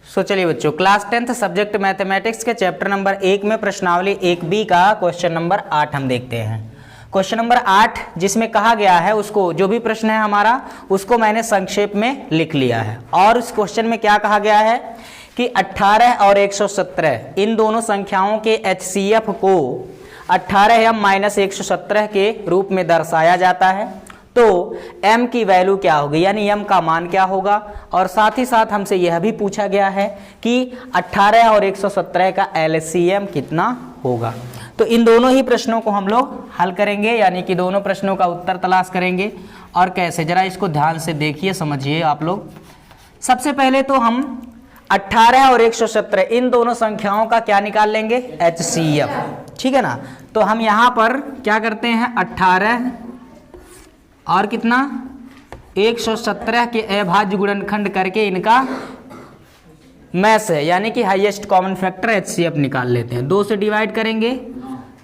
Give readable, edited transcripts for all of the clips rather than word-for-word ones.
चलिए बच्चों, class 10th subject mathematics के चैप्टर नंबर 1 में प्रश्नावली 1B का क्वेश्चन नंबर 8 हम देखते हैं। क्वेश्चन नंबर 8 जिसमें कहा गया है, उसको जो भी प्रश्न है हमारा उसको मैंने संक्षेप में लिख लिया है। और उस क्वेश्चन में क्या कहा गया है कि 18 और 117 इन दोनों संख्याओं के HCF को 18m-117 के रूप में दर्शाया जाता है, तो m की वैल्यू क्या होगी, यानी m का मान क्या होगा। और साथ ही साथ हमसे यह भी पूछा गया है कि 18 और 117 का LCM कितना होगा। तो इन दोनों ही प्रश्नों को हम लोग हल करेंगे, यानी कि दोनों प्रश्नों का उत्तर तलाश करेंगे। और कैसे, जरा इसको ध्यान से देखिए, समझिए आप लोग। सबसे पहले तो हम 18 और 117 इन दोनों संख्याओं का क्या निकाल लेंगे, HCF, ठीक है ना। तो हम यहाँ पर क्या करते हैं, 18 और कितना 117 के अभाज्य गुणनखंड करके इनका मैस है, यानी कि हाईएस्ट कॉमन फैक्टर HCF निकाल लेते हैं। 2 से डिवाइड करेंगे,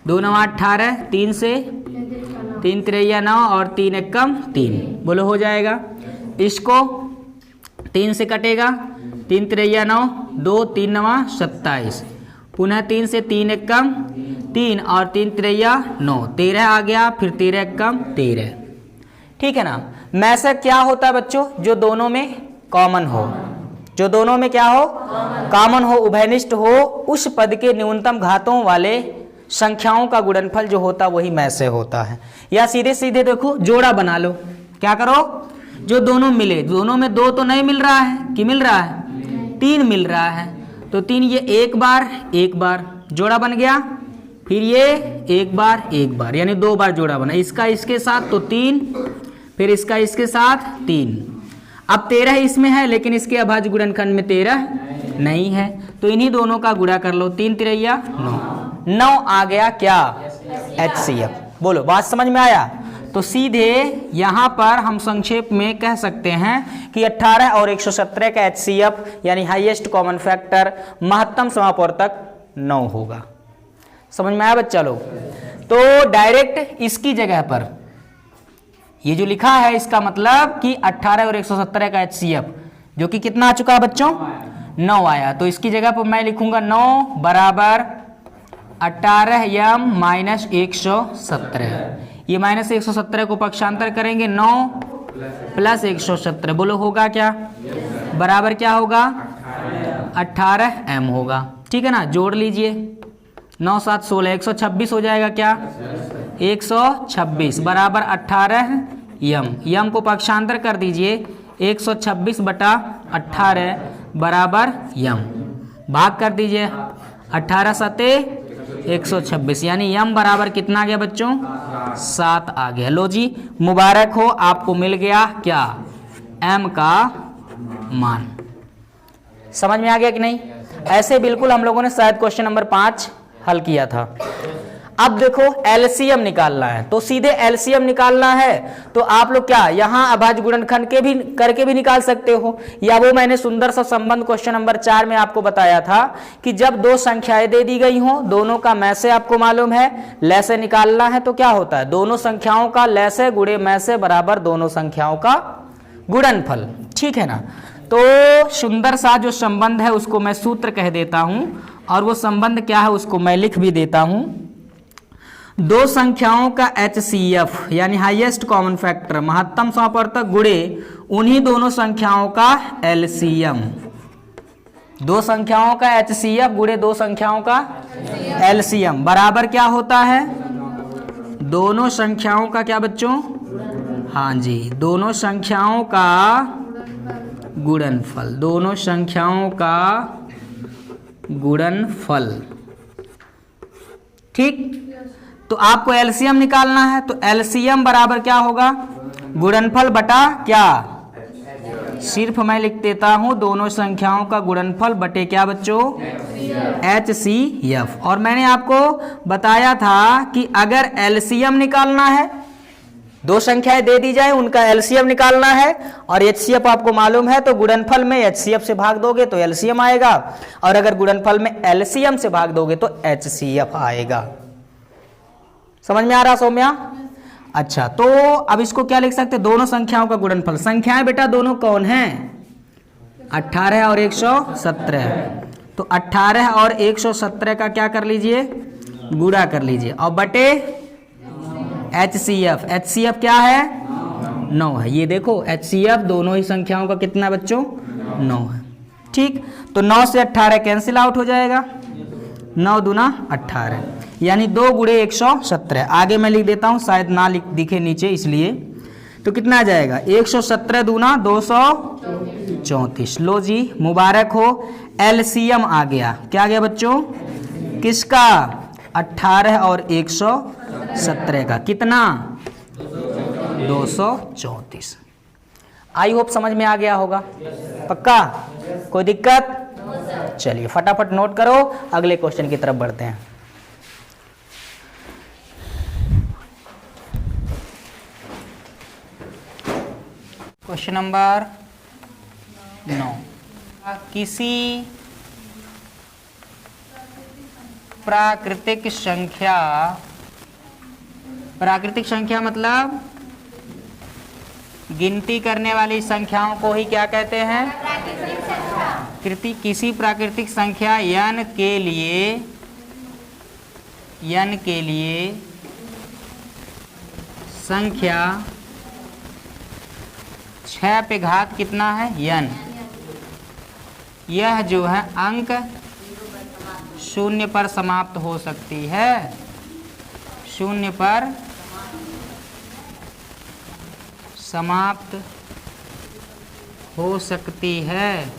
2 9 18, 3 से 3 3 9 और 3 1 3, बोलो हो जाएगा। इसको 3 से कटेगा, 3 3 9, 2 3 9 27, पुनः 3 से 3 1 3 और 3 3 9, 13 आ गया, फिर 13 1 13, ठीक है ना। मैसेज क्या होता है बच्चों, जो दोनों में कॉमन हो, जो दोनों में क्या हो, कॉमन हो, उभयनिष्ठ हो, उस पद के न्यूनतम घातों वाले संख्याओं का गुणनफल जो होता वही मैसेज होता है। या सीधे सीधे देखो, जोड़ा बना लो, क्या करो, जो दोनों मिले, दोनों में 2 तो नहीं मिल रहा है, कि मिल रहा है, 3 मिल रहा है, तो 3 ये एक बार जोड़ा बन गया, फिर ये एक बार यानी 2 बार जोड़ा बना, इसका इसके साथ तो 3, फिर इसका इसके साथ 3। अब 13 इसमें है, लेकिन इसके अभाज्य गुणनखंड में 13 नहीं है, तो इन्हीं दोनों का गुणा कर लो, 3 3 9 आ गया क्या, HCF। बोलो बात समझ में आया। तो सीधे यहाँ पर हम संक्षेप में कह सकते हैं कि 18 और 117 का HCF यानी हाईएस्ट कॉमन फैक्टर महत्तम समापवर्तक 9 होगा। समझ में आया बच्चा लोग। तो डायरेक्ट इसकी जगह पर ये जो लिखा है, इसका मतलब कि 18 और 117 का HCF जो कि कितना आ चुका है बच्चों, 9 आया। तो इसकी जगह पर मैं लिखूंगा 9 बराबर 18m-117। ये -117 को पक्षांतर करेंगे, 9 + 117, बोलो होगा क्या, बराबर क्या होगा, 18m होगा, ठीक है ना। जोड़ लीजिए, 9 7 16, 126 हो जाएगा क्या, 126 बराबर 18m को पक्षांतर कर दीजिए, 126 बटा 18 बराबर m, भाग कर दीजिए, 18 7 126, यानी m बराबर कितना आ गया बच्चों, 7 आ गया। लो जी, मुबारक हो, आपको मिल गया क्या, m का मान। समझ में आ गया कि नहीं। ऐसे बिल्कुल हम लोगों ने शायद क्वेश्चन नंबर 5 हल किया था। अब देखो LCM निकालना है, तो सीधे LCM निकालना है तो आप लोग क्या यहाँ अभाज्य गुणनखंड के भी करके भी निकाल सकते हो, या वो मैंने सुंदर सा संबंध क्वेश्चन नंबर 4 में आपको बताया था कि जब 2 संख्याएं दे दी गई हों, दोनों का मैसे आपको मालूम है, लैसे निकालना है, तो क्या होता है, दोनों संख्याओं का लैसे गुणे मैसे बराबर दोनों संख्याओं का गुणनफल, ठीक है ना। तो सुंदर सा जो संबंध है उसको मैं सूत्र कह देता हूं, और वो संबंध क्या है उसको मैं लिख भी देता हूं। 2 संख्याओं का HCF यानी हाईएस्ट कॉमन फैक्टर महत्तम समापवर्तक गुणे उन्हीं दोनों संख्याओं का LCM। 2 संख्याओं का HCF गुणे 2 संख्याओं का LCM बराबर क्या होता है, दोनों संख्याओं का क्या बच्चों, हाँ जी, दोनों संख्याओं का गुणनफल, दोनों संख्याओं का गुणनफल, ठीक। तो आपको LCM निकालना है, तो LCM बराबर क्या होगा, गुणनफल बटा क्या, सिर्फ मैं लिख देता हूं दोनों संख्याओं का गुणनफल बटे क्या बच्चों, HCF। और मैंने आपको बताया था कि अगर LCM निकालना है, 2 संख्याएं दे दी जाए, उनका LCM निकालना है, और HCF आपको मालूम है, तो गुणनफल में HCF से भाग दोगे तो LCM आएगा, और अगर गुणनफल में LCM से भाग दोगे तो HCF आएगा। समझ में आ रहा सौम्या। अच्छा, तो अब इसको क्या लिख सकते हैं, दोनों संख्याओं का गुणनफल। संख्याएं बेटा दोनों कौन हैं, 18 और 117, तो 18 और 117 का क्या कर लीजिए, गुणा कर लीजिए, और बटे HCF, HCF क्या है 9 है। ये देखो HCF दोनों ही संख्याओं का कितना बच्चों 9 है। ठीक, तो 9 से 18 कैंसिल आउट हो जाएगा, 9 दूना 18, यानी 2 गुणे 117। आगे मैं लिख देता हूँ, शायद ना दिखे नीचे इसलिए। तो कितना आ जाएगा 117 दूना 234। लो जी मुबारक हो, LCM आ गया। क्या आ गया बच्चों, किसका 18 और 117 का, कितना 234। आई होप समझ में आ गया होगा, पक्का, कोई दिक्कत। चलिए फटाफट नोट करो, अगले क्वेश्चन की तरफ बढ़ते हैं। क्वेश्चन नंबर 9, किसी प्राकृतिक संख्या मतलब गिनती करने वाली संख्याओं को ही क्या कहते हैं, किसी प्राकृतिक संख्या n के लिए संख्या 6 पे घात कितना है n, यह जो है अंक 0 पर समाप्त हो सकती है, 0 पर समाप्त हो सकती है।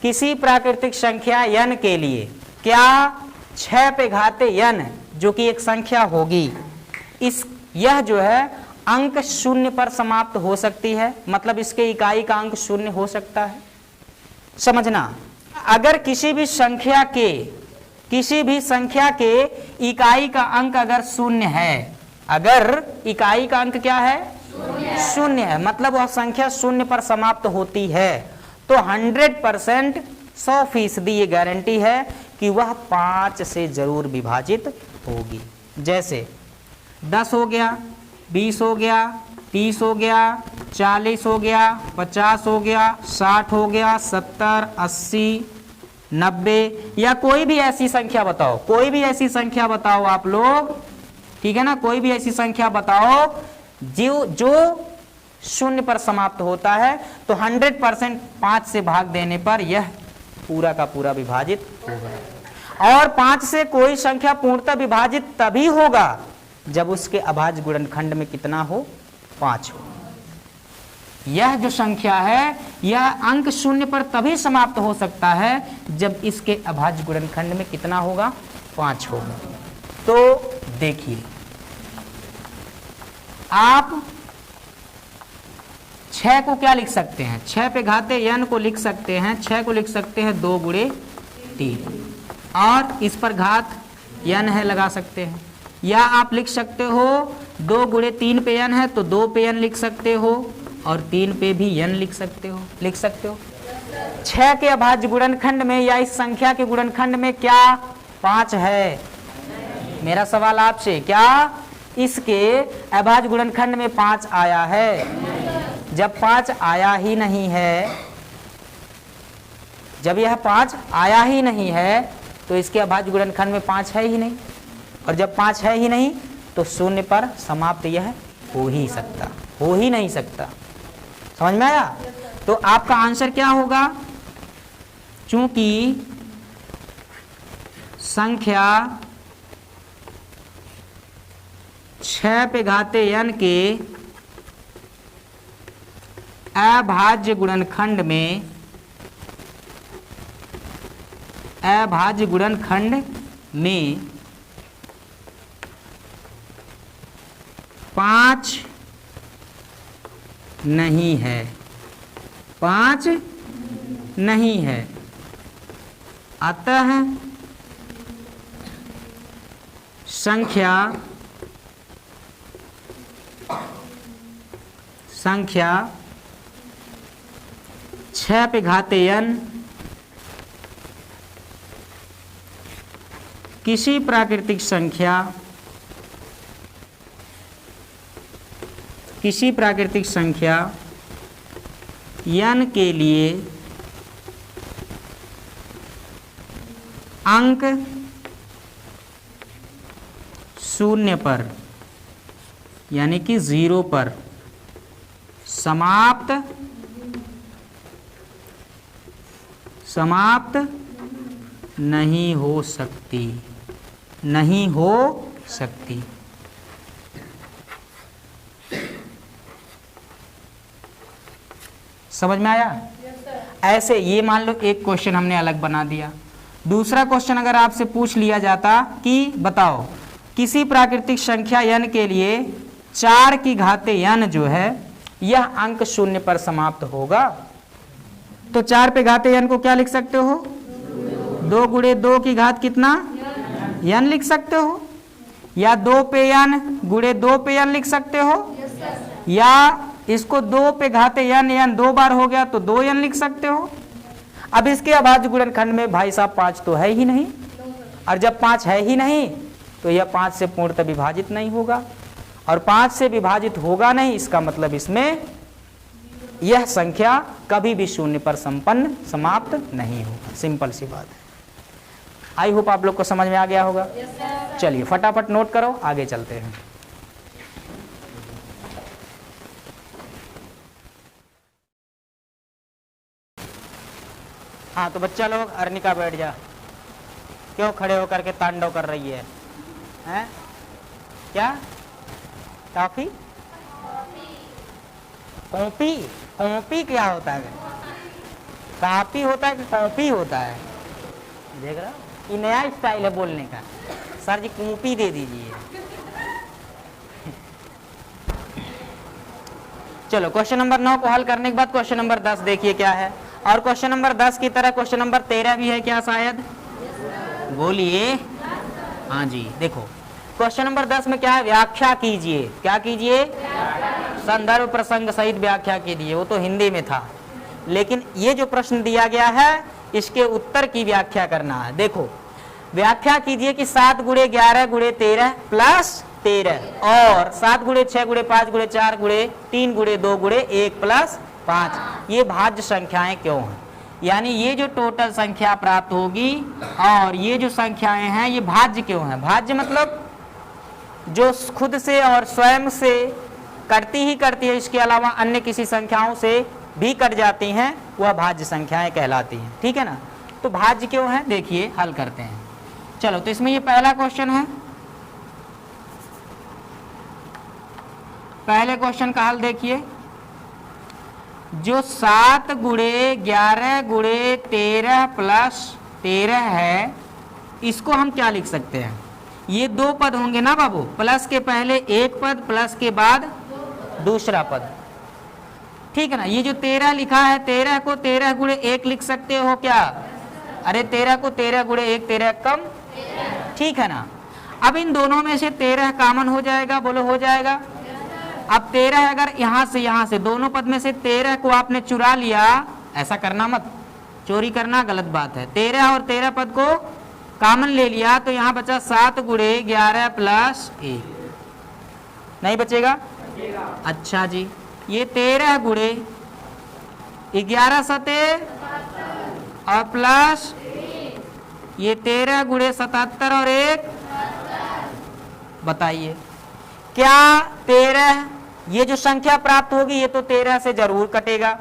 किसी प्राकृतिक संख्या n के लिए क्या 6 पे घाते n जो कि एक संख्या होगी, यह जो है अंक 0 पर समाप्त हो सकती है, मतलब इसके इकाई का अंक 0 हो सकता है। समझना, अगर किसी भी संख्या के इकाई का अंक अगर 0 है, अगर इकाई का अंक क्या है 0 है, मतलब वह संख्या 0 पर समाप्त होती है, तो 100% 100% ये गारंटी है कि वह 5 से जरूर विभाजित होगी। जैसे 10 हो गया, 20 हो गया, 30 हो गया, 40 हो गया, 50 हो गया, 60 हो गया, 70, 80, 90, या कोई भी ऐसी संख्या बताओ, कोई भी ऐसी संख्या बताओ आप लोग, ठीक है ना, कोई भी ऐसी संख्या बताओ जो 0 पर समाप्त होता है, तो 100% 5 से भाग देने पर यह पूरा का पूरा विभाजित होगा। और 5 से कोई संख्या पूर्णतः विभाजित तभी होगा जब उसके अभाज्य गुणनखंड में कितना हो, 5 हो। यह जो संख्या है यह अंक 0 पर तभी समाप्त हो सकता है जब इसके अभाज्य गुणनखंड में कितना होगा, 5 होगा। तो देखिए, आप 6 को क्या लिख सकते हैं, 6 पे घाते n को लिख सकते हैं, 6 को लिख सकते हैं 2 गुणे 3, और इस पर घात n है लगा सकते हैं, या आप लिख सकते हो 2 गुणे 3 पे n है तो 2 पे n लिख सकते हो, और 3 पे भी n लिख सकते हो। 6 के अभाज्य गुणनखंड में या इस संख्या के गुणनखंड में क्या 5 है? मेरा सवाल आपसे, क्या इसके अभाज्य गुणनखंड में 5 आया है? जब 5 आया ही नहीं है, जब यह 5 आया ही नहीं है तो इसके अभाज्य गुणनखंड में 5 है ही नहीं, और जब 5 है ही नहीं तो 0 पर समाप्त यह हो ही नहीं सकता। समझ में आया? तो आपका आंसर क्या होगा? चूंकि संख्या 6 पे घाते n के अभाज्य गुणनखंड में 5 नहीं है, 5 नहीं है, अतः संख्या 6 पे घाते n किसी प्राकृतिक संख्या किसी प्राकृतिक संख्या n के लिए अंक 0 पर यानी कि 0 पर समाप्त नहीं हो सकती, नहीं हो सकती। समझ में आया? ऐसे ये मान लो एक क्वेश्चन हमने अलग बना दिया। दूसरा क्वेश्चन अगर आपसे पूछ लिया जाता कि बताओ किसी प्राकृतिक संख्या n के लिए 4 की घाते n जो है यह अंक 0 पर समाप्त होगा, तो 4 पे घाते n को क्या लिख सकते हो? 2 गुणे 2 की घात कितना n लिख सकते हो, या 2 पे n गुणे 2 पे n लिख सकते हो, या इसको 2 पे घाते n 2 बार हो गया तो 2n लिख सकते हो। अब इसके अभाज्य गुणनखंड में भाई साहब 5 तो है ही नहीं, और जब 5 है ही नहीं तो यह 5 से पूर्णतः विभाजित नहीं होगा, और 5 से विभाजित होगा नहीं, इसका मतलब इसमें यह संख्या कभी भी 0 पर संपन्न समाप्त नहीं होगा। सिंपल सी बात है। आई होप आप लोग को समझ में आ गया होगा। चलिए फटाफट नोट करो, आगे चलते हैं। हाँ तो बच्चा लोग, अर्निका बैठ जा। क्यों खड़े होकर के तांडव कर रही है? हैं? क्या टॉफी? कॉपी? कॉपी क्या होता है? कापी होता है कि कॉपी होता है? देख रहा, ये नया स्टाइल है बोलने का। सर जी कॉपी दे दीजिए। चलो क्वेश्चन नंबर 9 को हल करने के बाद क्वेश्चन नंबर 10 देखिए क्या है। और क्वेश्चन नंबर 10 की तरह क्वेश्चन नंबर 13 भी है क्या शायद? बोलिए। हाँ जी, देखो क्वेश्चन नंबर 10 में क्या है? व्याख्या कीजिए। क्या कीजिए? संदर्भ प्रसंग सहित व्याख्या कीजिए। वो तो हिंदी में था, लेकिन ये जो प्रश्न दिया गया है इसके उत्तर की व्याख्या करना है। देखो व्याख्या कीजिए कि 7 गुणे 11 गुणे 13 प्लस 13 और 7 गुणे 6 गुणे 5 गुणे 4 गुणे 3 गुणे 2 गुणे 1 प्लस 5 ये भाज्य संख्याएं क्यों हैं? यानी ये जो टोटल संख्या प्राप्त होगी और ये जो संख्याएं हैं ये भाज्य क्यों हैं? भाज्य मतलब जो खुद से और स्वयं से करती ही करती है, इसके अलावा अन्य किसी संख्याओं से भी कट जाती हैं, वह भाज्य संख्याएं कहलाती हैं। ठीक है ना? तो भाज्य क्यों है देखिए, हल करते हैं। चलो तो इसमें ये पहला क्वेश्चन है। पहले क्वेश्चन का हल देखिए, जो 7 गुणे 11 गुणे 13 प्लस 13 है, इसको हम क्या लिख सकते हैं? ये 2 पद होंगे ना बाबू, प्लस के पहले एक पद, प्लस के बाद दूसरा पद। ठीक है ना? ये जो 13 लिखा है, 13 को 13 गुणे 1 लिख सकते हो क्या? अरे 13 को 13 गुणे 1, 13 कम, ठीक है ना? अब इन दोनों में से 13 कॉमन हो जाएगा, बोलो हो जाएगा। अब 13 अगर यहाँ से दोनों पद में से 13 को आपने चुरा लिया, ऐसा करना मत, चोरी करना गलत बात है। 13 और 13 पद को कॉमन ले लिया तो यहाँ बचा 7 गुणे 11 प्लस 1, नहीं बचेगा? अच्छा जी, ये 13 गुणे 11 सते और प्लस ये 13 गुणे 77 और 1, बताइए क्या 13 ये जो संख्या प्राप्त होगी ये तो 13 से जरूर कटेगा,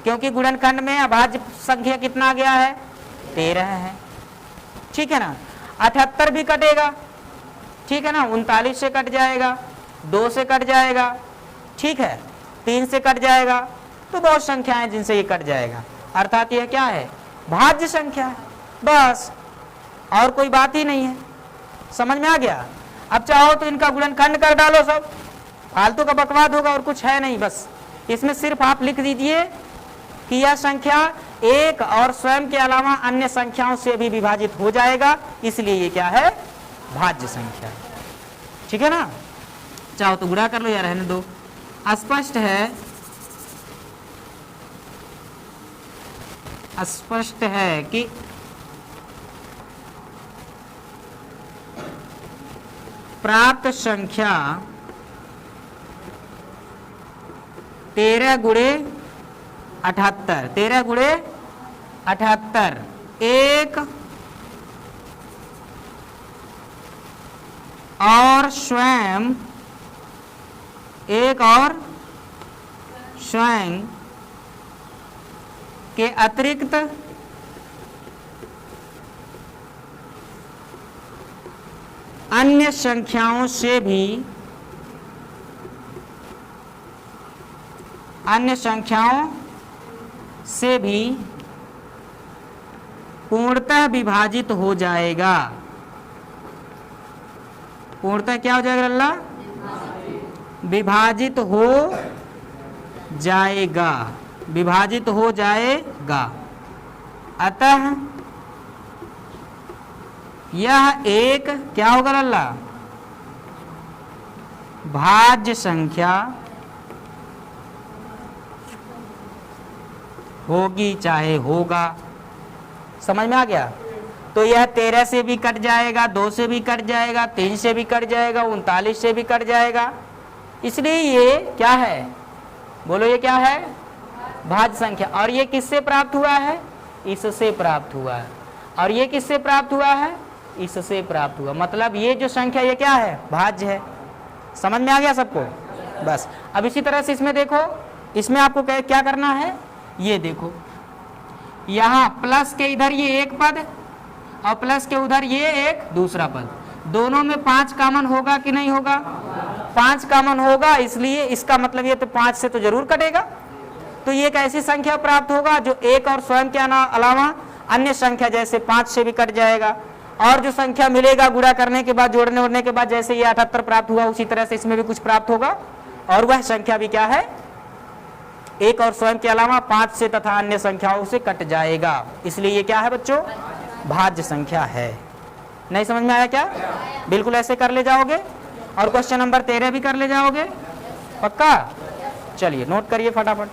क्योंकि गुणनखंड में अभाज्य संख्या कितना गया है? 13 है। ठीक है ना? 78 भी कटेगा, ठीक है ना? 39 से कट जाएगा, 2 से कट जाएगा, ठीक है, 3 से कट जाएगा, तो बहुत संख्याएं जिनसे ये कट जाएगा, अर्थात यह क्या है? भाज्य संख्या है, बस और कोई बात ही नहीं है। समझ में आ गया? अब चाहो तो इनका गुणनखंड कर डालो, सब फालतू का बकवाद होगा और कुछ है नहीं। बस इसमें सिर्फ आप लिख दीजिए कि यह संख्या एक और स्वयं के अलावा अन्य संख्याओं से भी विभाजित हो जाएगा, इसलिए ये क्या है? भाज्य संख्या। ठीक है ना? चाहो तो गुणा कर लो या रहने दो। स्पष्ट है, स्पष्ट है कि प्राप्त संख्या 13 गुणे 78, 13 गुणे 78 एक और स्वयं के अतिरिक्त अन्य संख्याओं से भी पूर्णतः विभाजित हो जाएगा। पूर्णतः क्या हो जाएगा अल्लाह? विभाजित हो जाएगा, विभाजित हो जाएगा। अतः यह एक क्या होगा अल्लाह? भाज्य संख्या होगी चाहे होगा। समझ में आ गया? तो यह 13 से भी कट जाएगा, 2 से भी कट जाएगा, 3 से भी कट जाएगा, 39 से भी कट जाएगा। इसलिए ये क्या है? बोलो ये क्या है? भाज्य संख्या। और ये किससे प्राप्त हुआ है? इससे प्राप्त हुआ है। और ये किससे प्राप्त हुआ है? इससे प्राप्त हुआ। मतलब ये जो संख्या ये क्या है? भाज्य है। समझ में आ गया सबको? बस अब इसी तरह से इसमें देखो, इसमें आपको क्या करना है? ये देखो, यहाँ प्लस के इधर ये एक पद और प्लस के उधर ये एक दूसरा पद, दोनों में 5 कॉमन होगा कि नहीं होगा? 5 कॉमन होगा, इसलिए इसका मतलब ये तो 5 से तो जरूर कटेगा। तो ये एक ऐसी संख्या प्राप्त होगा जो एक और स्वयं के अलावा अन्य संख्या जैसे 5 से भी कट जाएगा। और जो संख्या मिलेगा गुणा करने के बाद, जोड़ने उड़ने के बाद, जैसे ये 78 प्राप्त हुआ उसी तरह से इसमें भी कुछ प्राप्त होगा। और वह संख्या भी क्या है? एक और स्वयं के अलावा 5 से तथा अन्य संख्याओं से कट जाएगा। इसलिए ये क्या है बच्चों? भाज्य संख्या है। नहीं समझ में आया क्या? बिल्कुल ऐसे कर ले जाओगे। और क्वेश्चन नंबर 13 भी कर ले जाओगे, पक्का? चलिए नोट करिए फटाफट।